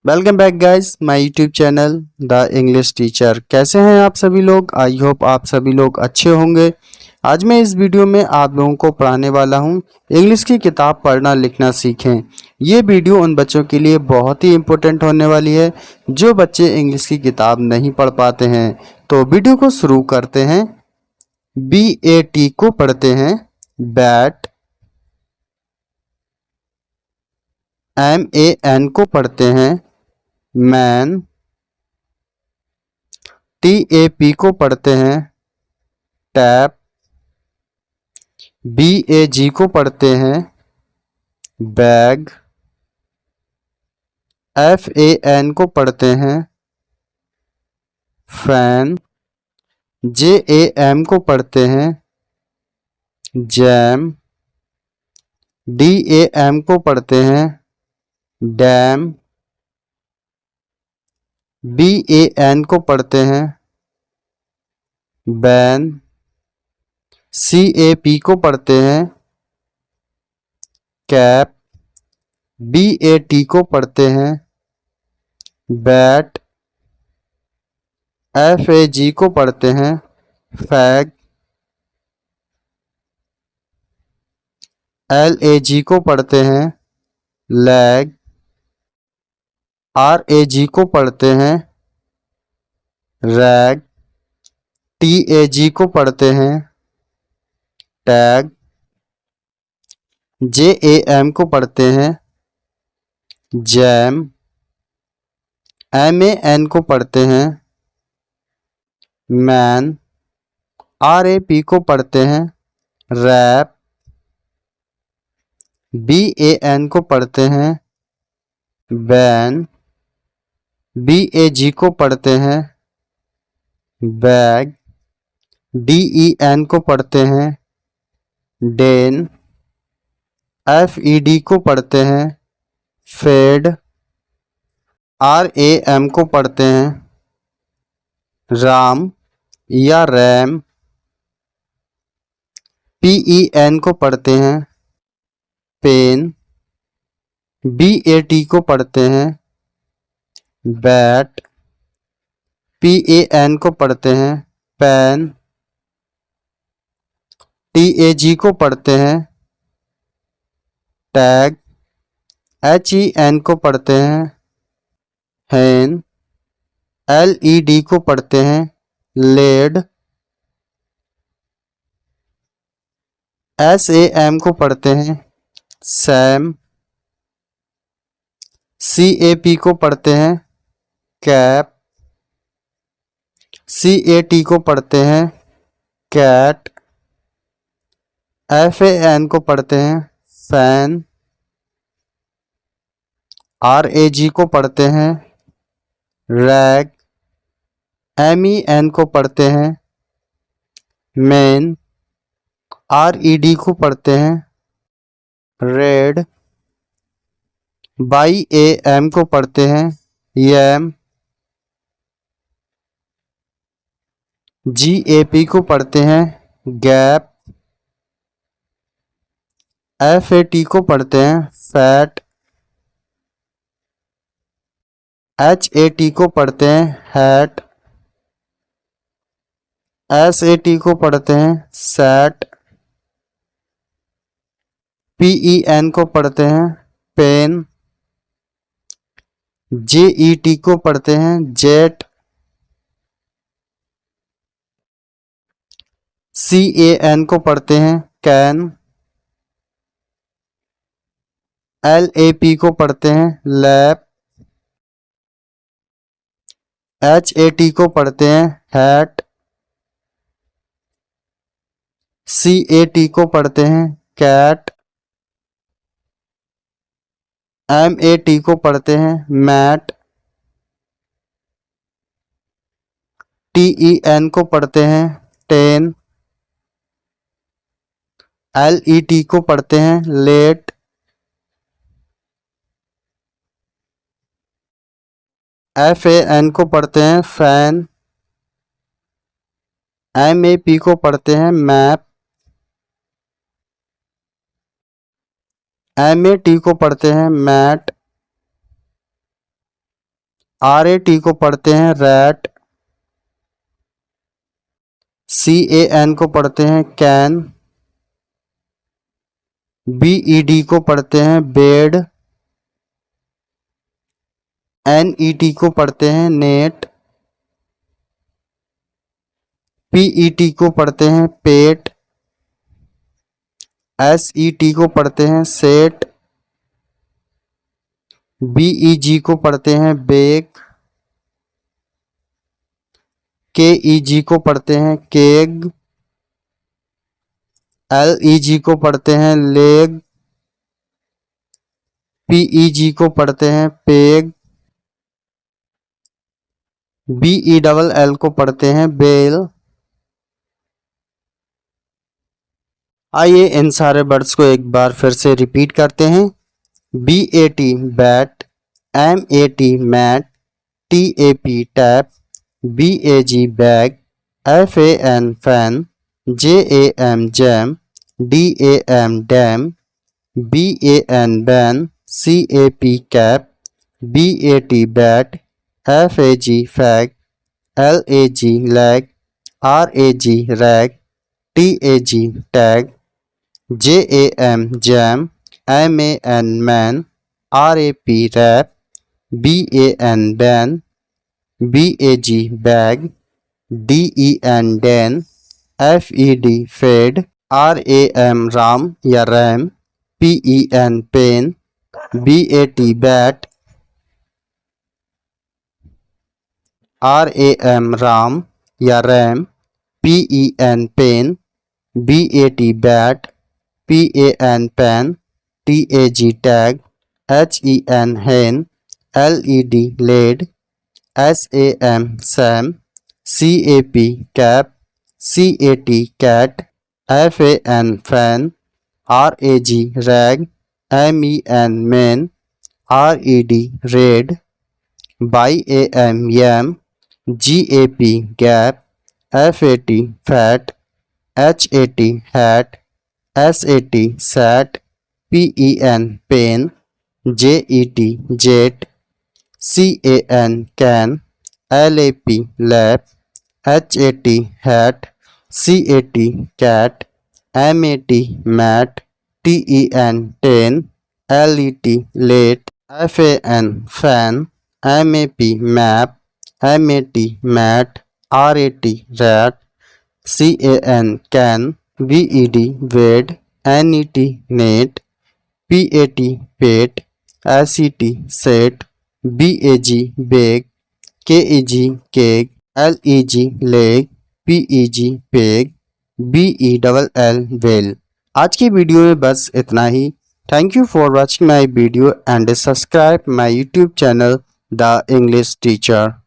Welcome back guys my YouTube channel the English teacher. कैसे हैं आप सभी लोग? आई होप आप सभी लोग अच्छे होंगे। आज मैं इस वीडियो में आप लोगों को पढ़ाने वाला हूं इंग्लिश की किताब पढ़ना लिखना सीखें। ये वीडियो उन बच्चों के लिए बहुत ही इम्पोर्टेंट होने वाली है जो बच्चे इंग्लिश की किताब नहीं पढ़ पाते हैं। तो वीडियो को शुरू करते हैं। BAT को पढ़ते हैं बैट। MAN को पढ़ते हैं मैन। TAP को पढ़ते हैं टैप। BAG को पढ़ते हैं बैग। FAN को पढ़ते हैं फैन। JAM को पढ़ते हैं जैम। DAM को पढ़ते हैं डैम। BAN को पढ़ते हैं बैन। CAP को पढ़ते हैं कैप। BAT को पढ़ते हैं बैट। FAG को पढ़ते हैं फैग। LAG को पढ़ते हैं लैग। RAG को पढ़ते हैं रैग। TAG को पढ़ते हैं टैग। JAM को पढ़ते हैं जैम। MAN को पढ़ते हैं मैन। RAP को पढ़ते हैं रैप। BAN को पढ़ते हैं बैन। BAG को पढ़ते हैं बैग। DEN को पढ़ते हैं डेन। FED को पढ़ते हैं फेड। RAM को पढ़ते हैं राम या रैम। PEN को पढ़ते हैं पेन। BAT को पढ़ते हैं बैट। PAN को पढ़ते हैं पैन। TAG को पढ़ते हैं टैग। HEN को पढ़ते हैं हैन। LED को पढ़ते हैं लेड। SAM को पढ़ते हैं सैम। CAP को पढ़ते हैं कैप। CAT को पढ़ते हैं कैट। FAN को पढ़ते हैं फैन। RAG को पढ़ते हैं रैग। MEN को पढ़ते हैं मैन। RED को पढ़ते हैं रेड। YAM को पढ़ते हैं यैम। GAP को पढ़ते हैं गैप। FAT को पढ़ते हैं फैट। HAT को पढ़ते हैं हैट। SAT को पढ़ते हैं सैट। PEN को पढ़ते हैं पेन। JET को पढ़ते हैं जेट। CAN को पढ़ते हैं कैन। LAP को पढ़ते हैं लैप। HAT को पढ़ते हैं हैट। CAT को पढ़ते हैं कैट। MAT को पढ़ते हैं मैट। TEN को पढ़ते हैं टेन। LET को पढ़ते हैं लेट। FAN को पढ़ते हैं फैन। MAP को पढ़ते हैं मैप। MAT को पढ़ते हैं मैट। RAT को पढ़ते हैं रैट। CAN को पढ़ते हैं कैन। BED को पढ़ते हैं बेड। NET को पढ़ते हैं नेट। PET को पढ़ते हैं पेट। SET को पढ़ते हैं सेट। BEG को पढ़ते हैं बेग। KEG को पढ़ते हैं केग। LEG को पढ़ते हैं लेग। PEG को पढ़ते हैं पेग। BELL को पढ़ते हैं बेल। आइए इन सारे वर्ड्स को एक बार फिर से रिपीट करते हैं। BAT bat. MAT mat. TAP tap. BAG bag. FAN fan. JAM jam. DAM dam. BAN ban. CAP cap. BAT bat. FAG fag. LAG lag. RAG rag. TAG tag. JAM jam. MAN man. RAP rap. BAN ban. BAG bag. DEN den. FED fed. RAM ram या ram. PEN pen. BAT bat. RAM ram या ram. PEN pen. BAT bat. PAN pan. TAG tag. HEN hen. LED led. SAM Sam. CAP cap. CAT cat. FAN fan. RAG rag. MEN man. RED red. YAM yam. GAP gap. FAT fat. HAT hat. SAT set. PEN pen. JET jet. CAN can. LAP lap. HAT hat. CAT cat. MAT mat. TEN ten. LET late. FAN fan. MAP map. MAT mat. RAT rat. CAN can. BED Wade. NET net. PAT pet. SET set. BAG bag. KEG cake. LEG leg. PEG peg. BELL well. आज की video में बस इतना ही। Thank you for watching my video and subscribe my YouTube channel the English teacher.